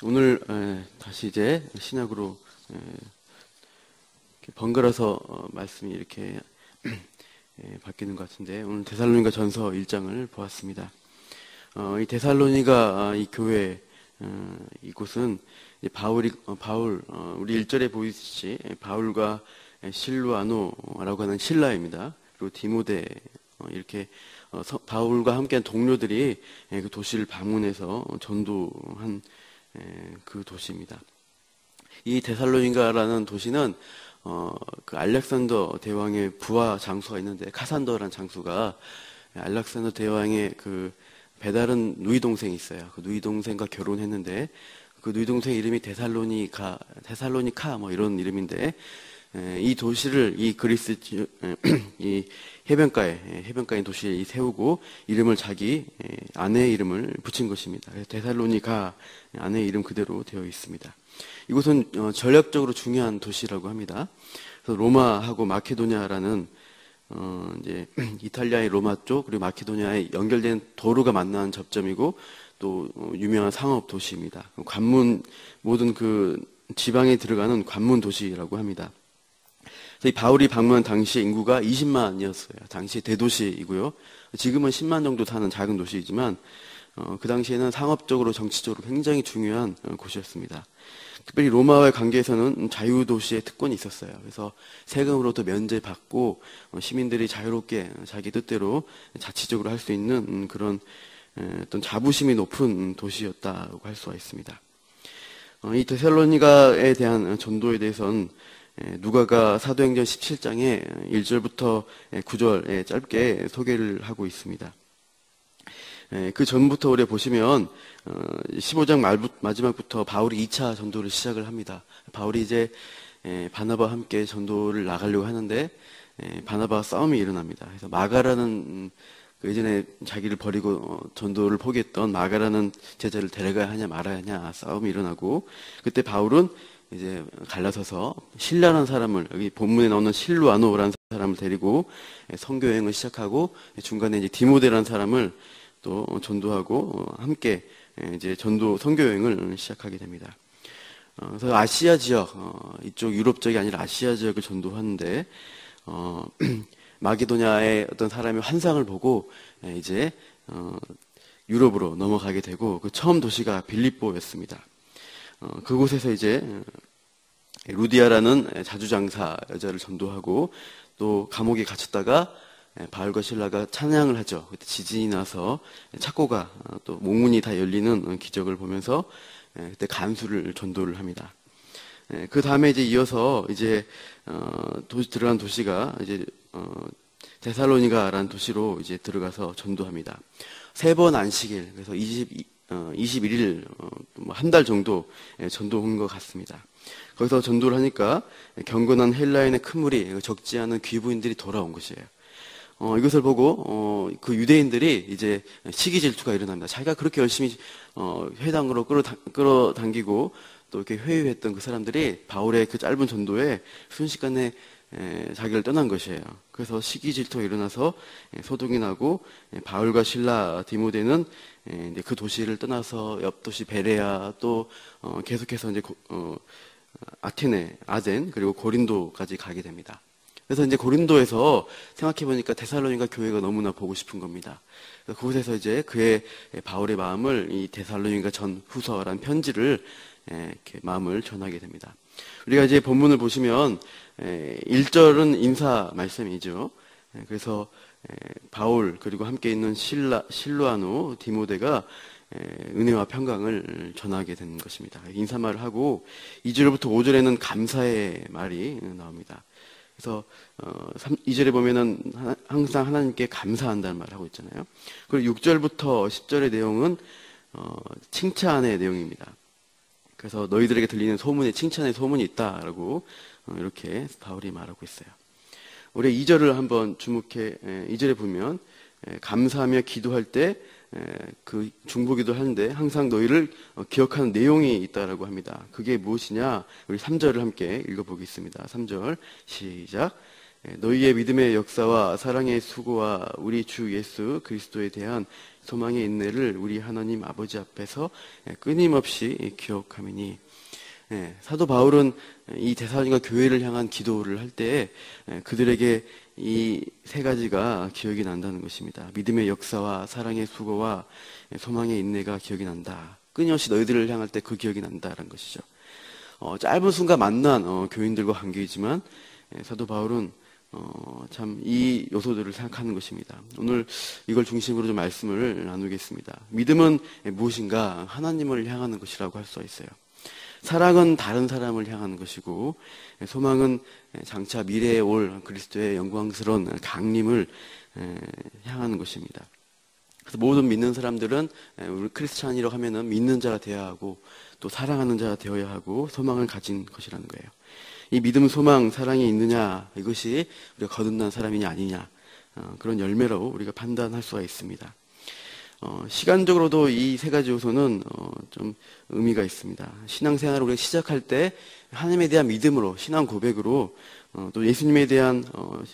오늘 다시 이제 신약으로 이렇게 번갈아서 말씀이 이렇게 바뀌는 것 같은데, 오늘 데살로니가 전서 1장을 보았습니다. 이 데살로니가 이 교회 이곳은 우리 1절에 보이듯이 바울과 실루아노라고 하는 신라입니다. 그리고 디모데 이렇게 바울과 함께한 동료들이 그 도시를 방문해서 전도한 그 도시입니다. 이 데살로니가라는 도시는 그 알렉산더 대왕의 부하 장수가 있는데, 카산더라는 장수가 알렉산더 대왕의 그 배다른 누이 동생이 있어요. 그 누이 동생과 결혼했는데, 그 누이 동생 이름이 데살로니카 뭐 이런 이름인데, 이 도시를 이 그리스 이 해변가인 도시에 세우고 이름을 자기 아내의 이름을 붙인 것입니다. 데살로니가 아내의 이름 그대로 되어 있습니다. 이곳은 전략적으로 중요한 도시라고 합니다. 그래서 로마하고 마케도니아라는 이제 이탈리아의 로마 쪽 그리고 마케도니아에 연결된 도로가 만나는 접점이고, 또 유명한 상업 도시입니다. 모든 그 지방에 들어가는 관문 도시라고 합니다. 이 바울이 방문한 당시에 인구가 20만이었어요. 당시 대도시이고요. 지금은 10만 정도 사는 작은 도시이지만 그 당시에는 상업적으로 정치적으로 굉장히 중요한 곳이었습니다. 특별히 로마와의 관계에서는 자유도시의 특권이 있었어요. 그래서 세금으로부터 면제받고 시민들이 자유롭게 자기 뜻대로 자치적으로 할 수 있는 그런 어떤 자부심이 높은 도시였다고 할 수가 있습니다. 이 데살로니가에 대한 전도에 대해서는 누가가 사도행전 17장에 1절부터 9절에 짧게 소개를 하고 있습니다. 그 전부터 우리 보시면 15장 마지막부터 바울이 2차 전도를 시작을 합니다. 바울이 이제 바나바와 함께 전도를 나가려고 하는데 바나바와 싸움이 일어납니다. 그래서 마가라는 그 예전에 자기를 버리고 전도를 포기했던 마가라는 제자를 데려가야 하냐 말아야 하냐 싸움이 일어나고, 그때 바울은 이제 갈라서서 신라라는 사람을, 여기 본문에 나오는 실루아노라는 사람을 데리고 선교여행을 시작하고, 중간에 이제 디모데라는 사람을 또 전도하고 함께 이제 선교여행을 시작하게 됩니다. 그래서 아시아 지역, 이쪽 유럽 쪽이 아니라 아시아 지역을 전도하는데, 마게도냐의 어떤 사람의 환상을 보고 이제 유럽으로 넘어가게 되고, 그 처음 도시가 빌립보였습니다. 그곳에서 이제 루디아라는 자주장사 여자를 전도하고, 또 감옥에 갇혔다가 바울과 실라가 찬양을 하죠. 그때 지진이 나서 착고가 또 목문이 다 열리는 기적을 보면서 그때 간수를 전도를 합니다. 그 다음에 이제 이어서 이제 들어간 도시가 이제 데살로니가라는 도시로 이제 들어가서 전도합니다. 3번 안식일, 그래서 21일, 한 달 정도 전도한 것 같습니다. 거기서 전도를 하니까 경건한 헬라인의 큰 무리, 적지 않은 귀부인들이 돌아온 것이에요. 이것을 보고 그 유대인들이 이제 시기 질투가 일어납니다. 자기가 그렇게 열심히 회당으로 끌어당기고 또 이렇게 회유했던 그 사람들이 바울의 그 짧은 전도에 순식간에 자기를 떠난 것이에요. 그래서 시기 질투가 일어나서 소동이 나고, 바울과 실라, 디모데는 이제 그 도시를 떠나서 옆 도시 베레아, 또 계속해서 이제 아테네, 아덴, 그리고 고린도까지 가게 됩니다. 그래서 이제 고린도에서 생각해 보니까 데살로니가 교회가 너무나 보고 싶은 겁니다. 그곳에서 이제 바울의 마음을 이 데살로니가 전후서라는 편지를 이렇게 마음을 전하게 됩니다. 우리가 이제 본문을 보시면 1절은 인사 말씀이죠. 그래서 바울 그리고 함께 있는 실루아노, 디모데가 은혜와 평강을 전하게 된 것입니다. 인사말을 하고 2절부터 5절에는 감사의 말이 나옵니다. 그래서 2절에 보면은 항상 하나님께 감사한다는 말을 하고 있잖아요. 그리고 6절부터 10절의 내용은 칭찬의 내용입니다. 그래서 너희들에게 들리는 소문에 칭찬의 소문이 있다라고 이렇게 바울이 말하고 있어요. 우리 2절을 한번 주목해, 2절에 보면 감사하며 기도할 때 그 중보기도 하는데 항상 너희를 기억하는 내용이 있다라고 합니다. 그게 무엇이냐? 우리 3절을 함께 읽어보겠습니다. 3절 시작. 너희의 믿음의 역사와 사랑의 수고와 우리 주 예수 그리스도에 대한 소망의 인내를 우리 하나님 아버지 앞에서 끊임없이 기억하미니. 사도 바울은 이 데살로니가 교회를 향한 기도를 할 때 그들에게 이 세 가지가 기억이 난다는 것입니다. 믿음의 역사와 사랑의 수고와 소망의 인내가 기억이 난다. 끊임없이 너희들을 향할 때 그 기억이 난다라는 것이죠. 짧은 순간 만난 교인들과 관계이지만 사도 바울은 참 이 요소들을 생각하는 것입니다. 오늘 이걸 중심으로 좀 말씀을 나누겠습니다. 믿음은 무엇인가? 하나님을 향하는 것이라고 할 수 있어요. 사랑은 다른 사람을 향하는 것이고, 소망은 장차 미래에 올 그리스도의 영광스러운 강림을 향하는 것입니다. 그래서 모든 믿는 사람들은 우리 크리스찬이라고 하면은 믿는 자가 되어야 하고, 또 사랑하는 자가 되어야 하고, 소망을 가진 것이라는 거예요. 이 믿음, 소망, 사랑이 있느냐, 이것이 우리가 거듭난 사람이냐 아니냐, 그런 열매로 우리가 판단할 수가 있습니다. 시간적으로도 이 세 가지 요소는 좀 의미가 있습니다. 신앙생활을 우리가 시작할 때 하나님에 대한 믿음으로, 신앙 고백으로, 또 예수님에 대한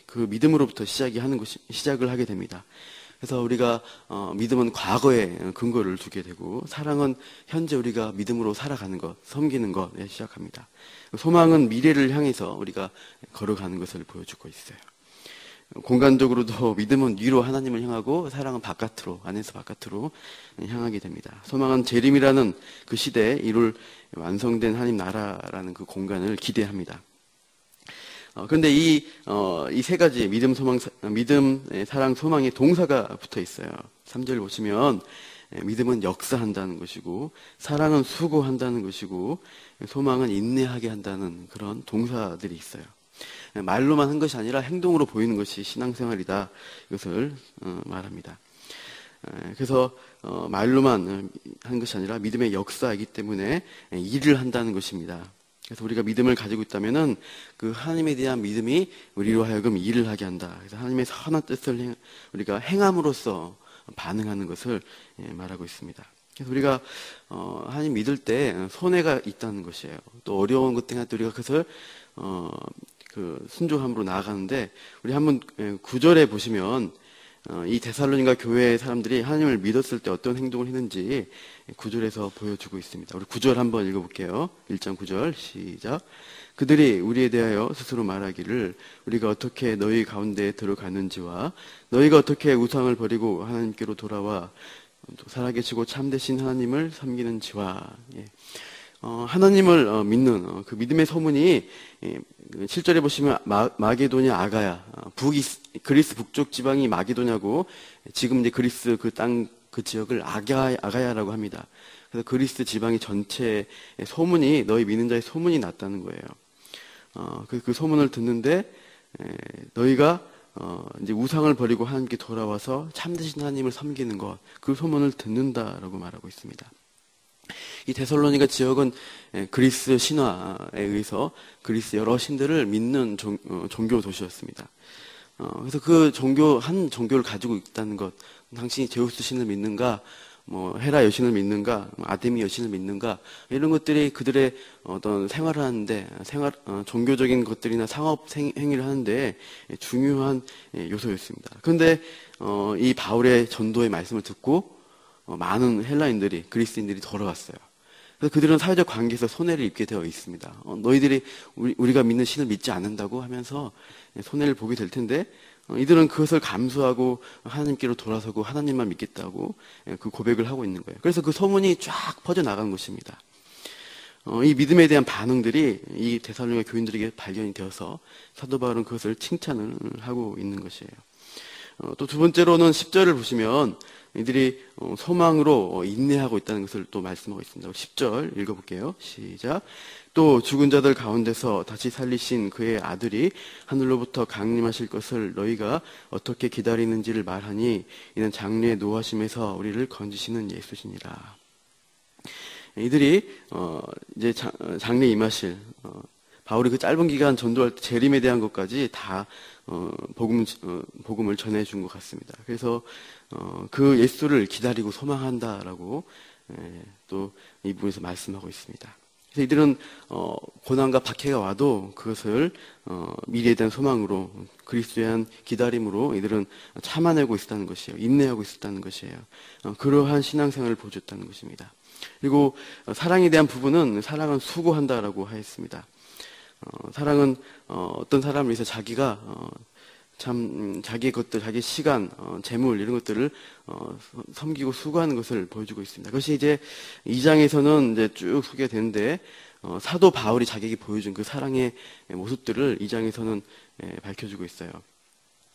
그 믿음으로부터 시작을 하게 됩니다. 그래서 우리가 믿음은 과거에 근거를 두게 되고, 사랑은 현재 우리가 믿음으로 살아가는 것, 섬기는 것에 시작합니다. 소망은 미래를 향해서 우리가 걸어가는 것을 보여주고 있어요. 공간적으로도 믿음은 위로 하나님을 향하고, 사랑은 바깥으로, 안에서 바깥으로 향하게 됩니다. 소망은 재림이라는 그 시대에 이룰 완성된 하나님 나라라는 그 공간을 기대합니다. 그런데 이 세 가지 믿음, 사랑, 소망의 동사가 붙어 있어요. 3절 보시면 믿음은 역사한다는 것이고, 사랑은 수고한다는 것이고, 소망은 인내하게 한다는 그런 동사들이 있어요. 말로만 한 것이 아니라 행동으로 보이는 것이 신앙생활이다, 이것을 말합니다. 그래서 말로만 한 것이 아니라 믿음의 역사이기 때문에 일을 한다는 것입니다. 그래서 우리가 믿음을 가지고 있다면은 그 하나님에 대한 믿음이 우리로 하여금 일을 하게 한다. 그래서 하나님의 선한 뜻을 우리가 행함으로써 반응하는 것을 말하고 있습니다. 그래서 우리가 하나님 믿을 때 손해가 있다는 것이에요. 또 어려운 것 때문에 우리가 그것을 그 순종함으로 나아가는데, 우리 한번 9절에 보시면 이 데살로니가 교회 사람들이 하나님을 믿었을 때 어떤 행동을 했는지 9절에서 보여주고 있습니다. 우리 9절 한번 읽어볼게요. 1장 9절 시작. 그들이 우리에 대하여 스스로 말하기를 우리가 어떻게 너희 가운데에 들어가는지와 너희가 어떻게 우상을 버리고 하나님께로 돌아와 살아계시고 참되신 하나님을 섬기는지와. 하나님을 믿는 그 믿음의 소문이 7절에 보시면 마게도냐 아가야, 그리스 북쪽 지방이 마게도냐고, 지금 이제 그리스 그 땅 그 지역을 아가야라고 합니다. 그래서 그리스 지방이 전체의 소문이, 너희 믿는 자의 소문이 났다는 거예요. 그 소문을 듣는데 너희가 이제 우상을 버리고 하나님께 돌아와서 참되신 하나님을 섬기는 것, 그 소문을 듣는다라고 말하고 있습니다. 이 데살로니가 지역은 그리스 신화에 의해서 그리스 여러 신들을 믿는 종교 도시였습니다. 그래서 그 한 종교를 가지고 있다는 것, 당신이 제우스 신을 믿는가, 헤라 여신을 믿는가, 아데미 여신을 믿는가, 이런 것들이 그들의 어떤 생활을 하는데, 종교적인 것들이나 상업 행위를 하는데 중요한 요소였습니다. 그런데 이 바울의 전도의 말씀을 듣고 많은 헬라인들이, 그리스인들이 돌아왔어요. 그래서 그들은 사회적 관계에서 손해를 입게 되어 있습니다. 너희들이 우리가 믿는 신을 믿지 않는다고 하면서 손해를 보게 될 텐데, 이들은 그것을 감수하고 하나님께로 돌아서고 하나님만 믿겠다고 그 고백을 하고 있는 거예요. 그래서 그 소문이 쫙 퍼져나간 것입니다. 이 믿음에 대한 반응들이 이 데살로니가 교인들에게 발견이 되어서 사도 바울은 그것을 칭찬을 하고 있는 것이에요. 또 두 번째로는 10절을 보시면 이들이 소망으로 인내하고 있다는 것을 또 말씀하고 있습니다. 10절 읽어볼게요. 시작. 또 죽은 자들 가운데서 다시 살리신 그의 아들이 하늘로부터 강림하실 것을 너희가 어떻게 기다리는지를 말하니 이는 장래의 노하심에서 우리를 건지시는 예수시니라. 이들이 이제 장래 임하실, 바울이 그 짧은 기간 전도할 때 재림에 대한 것까지 다 복음을 전해준 것 같습니다. 그래서 그 예수를 기다리고 소망한다라고 또 이 부분에서 말씀하고 있습니다. 그래서 이들은 고난과 박해가 와도 그것을 미래에 대한 소망으로, 그리스도에 대한 기다림으로 이들은 참아내고 있었다는 것이에요. 인내하고 있었다는 것이에요. 그러한 신앙생활을 보여줬다는 것입니다. 그리고 사랑에 대한 부분은 사랑은 수고한다라고 하였습니다. 사랑은 어떤 사람을 위해서 자기가 자기의 것들, 자기의 시간, 재물 이런 것들을 섬기고 수고하는 것을 보여주고 있습니다. 그것이 이제 2장에서는 이제 쭉 소개가 되는데 사도 바울이 자기에게 보여준 그 사랑의 모습들을 2장에서는 밝혀주고 있어요.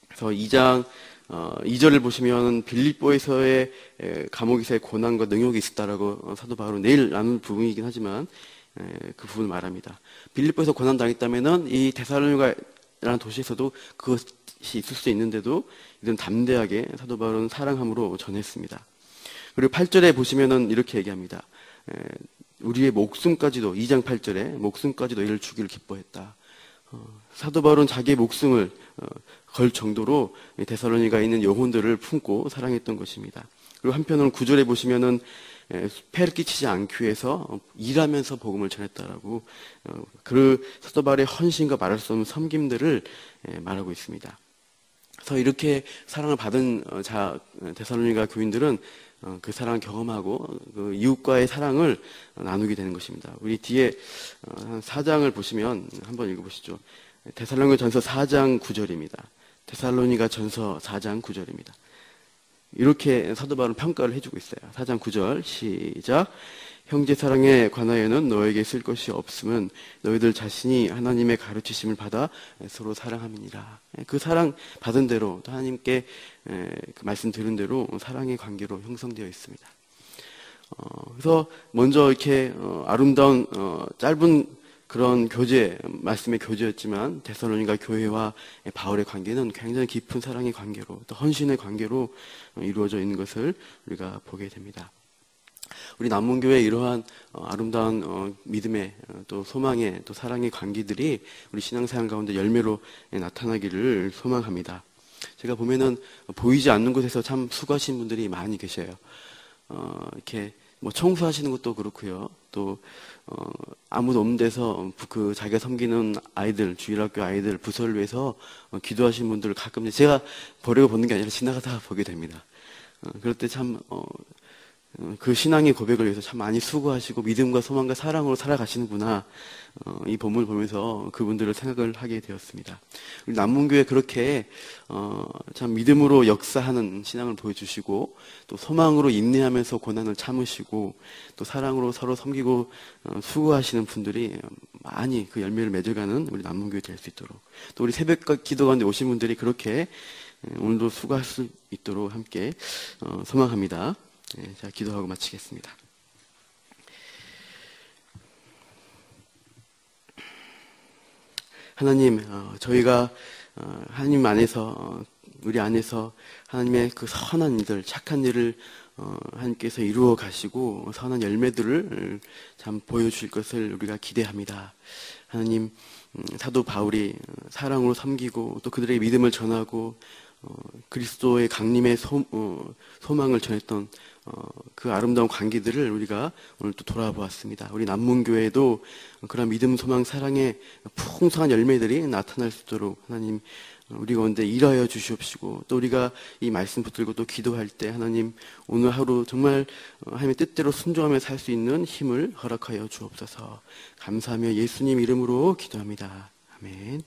그래서 2장 2절을 보시면 빌립보에서의 감옥에서의 고난과 능욕이 있었다라고 사도 바울은 내일 나눌 부분이긴 하지만 그 부분을 말합니다. 빌립보에서 고난 당했다면은 이 데살로니가라는 도시에서도 그것이 있을 수 있는데도 이들은 담대하게 사도 바울은 사랑함으로 전했습니다. 그리고 8절에 보시면은 이렇게 얘기합니다. 우리의 목숨까지도 2장 8절에 목숨까지도 이를 주기를 기뻐했다. 사도 바울은 자기의 목숨을 걸 정도로 데살로니가에 있는 영혼들을 품고 사랑했던 것입니다. 그리고 한편으로는 9절에 보시면은 폐를 끼치지 않기 위해서 일하면서 복음을 전했다라고 그 사도 바울의 헌신과 말할 수 없는 섬김들을 말하고 있습니다. 그래서 이렇게 사랑을 받은 데살로니가 교인들은 그 사랑을 경험하고 그 이웃과의 사랑을 나누게 되는 것입니다. 우리 뒤에 한 4장을 보시면 한번 읽어보시죠. 데살로니가 전서 4장 9절입니다. 데살로니가 전서 4장 9절입니다. 이렇게 사도 바울은 평가를 해주고 있어요. 4장 9절 시작. 형제 사랑에 관하여는 너에게 쓸 것이 없음은 너희들 자신이 하나님의 가르치심을 받아 서로 사랑함이니라. 그 사랑 받은 대로 또 하나님께 그 말씀 들은 대로 사랑의 관계로 형성되어 있습니다. 그래서 먼저 이렇게 아름다운 짧은 그런 교제, 말씀의 교제였지만 데살로니가 교회와 바울의 관계는 굉장히 깊은 사랑의 관계로 또 헌신의 관계로 이루어져 있는 것을 우리가 보게 됩니다. 우리 남문교회의 이러한 아름다운 믿음의 또 소망의 또 사랑의 관계들이 우리 신앙생활 가운데 열매로 나타나기를 소망합니다. 제가 보면은 보이지 않는 곳에서 참 수고하시는 분들이 많이 계셔요. 이렇게 뭐 청소하시는 것도 그렇고요. 또 아무도 없는 데서 그 자기가 섬기는 아이들, 주일학교 아이들 부서를 위해서 기도하시는 분들을 가끔 제가 보려고 보는 게 아니라 지나가다 보게 됩니다. 그럴 때 참 그 신앙의 고백을 위해서 참 많이 수고하시고 믿음과 소망과 사랑으로 살아가시는구나. 이 본문을 보면서 그분들을 생각을 하게 되었습니다. 우리 남문교회 그렇게 참 믿음으로 역사하는 신앙을 보여주시고 또 소망으로 인내하면서 고난을 참으시고 또 사랑으로 서로 섬기고 수고하시는 분들이 많이 그 열매를 맺어가는 우리 남문교회 될 수 있도록 또 우리 새벽 기도 가운데 오신 분들이 그렇게 오늘도 수고할 수 있도록 함께 소망합니다. 자, 기도하고 마치겠습니다. 하나님, 저희가 하나님 안에서 우리 안에서 하나님의 그 선한 일들, 착한 일을 하나님께서 이루어 가시고 선한 열매들을 참 보여주실 것을 우리가 기대합니다. 하나님, 사도 바울이 사랑으로 섬기고 또 그들의 믿음을 전하고 그리스도의 강림의 소망을 전했던 그 아름다운 관계들을 우리가 오늘 또 돌아보았습니다. 우리 남문교회도 그런 믿음, 소망, 사랑의 풍성한 열매들이 나타날 수 있도록 하나님 우리 가운데 일하여 주시옵시고 또 우리가 이 말씀 붙들고 또 기도할 때 하나님 오늘 하루 정말 하나님의 뜻대로 순종하며 살 수 있는 힘을 허락하여 주옵소서. 감사하며 예수님 이름으로 기도합니다. 아멘.